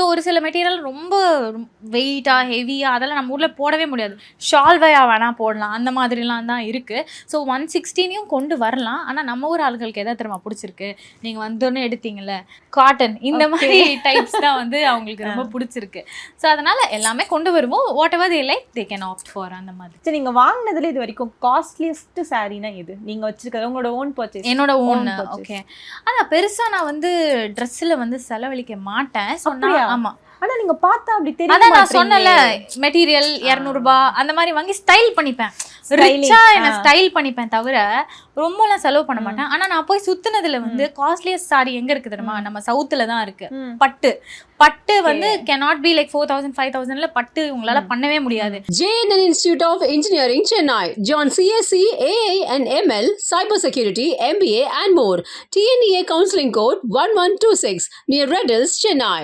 So ஒரு சில material ரொம்ப வெயிட்டா ஹெவியா அதெல்லாம் நம்ம ஊர்ல போடவே முடியாது. ஷால்வையா வேணா போடலாம், அந்த மாதிரிலாம் தான் இருக்கு. ஸோ 116யும் கொண்டு வரலாம். ஆனா நம்ம ஊர் ஆளுகளுக்கு எதை தெரியுமா பிடிச்சிருக்கு, நீங்க வந்தோடனே எடுத்தீங்கல்ல காட்டன், இந்த மாதிரி டைப்ஸ் தான் வந்து அவங்களுக்கு ரொம்ப பிடிச்சிருக்கு. ஸோ அதனால எல்லாமே கொண்டு வருவோம். Whatever they like they can opt for அந்த மாதிரி. சரி, நீங்க வாங்குனதுல இது வரைக்கும் காஸ்ட்லியஸ்ட் சாரீனா எது நீங்க வச்சிருக்கிறது? உங்களோட ஓன் பர்ச்சேஸ்? என்னோட ஓன். ஓகே. ஆனா பெருசா நான் வந்து ட்ரெஸ்ல வந்து செலவழிக்க மாட்டேன். ஆமா. ஆனா நீங்க பார்த்தா அப்படி தெரியும். அதான் நான் சொன்னல, மெட்டீரியல் 200 ரூபாய் அந்த மாதிரி வாங்கி ஸ்டைல் பண்ணிப்பேன். ரிச்சா என்ன ஸ்டைல் பண்ணிப்பேன் தவிர ரொம்பலாம் செலவு பண்ண மாட்டேன். ஆனா நான் போய் சுத்துனதுல வந்து காஸ்ட்லியஸ்ட் சாரி எங்க இருக்கு தெரியுமா? நம்ம சவுத்துல தான் இருக்கு. பட்டு வந்து cannot be like 4000 5000ல பட்டு உங்களால பண்ணவே முடியாது. JNN Institute of Engineering, Chennai. Join CSC, AA and ML, Cybersecurity, MBA and more. TNEA counseling code 1126 near Red Hills, Chennai.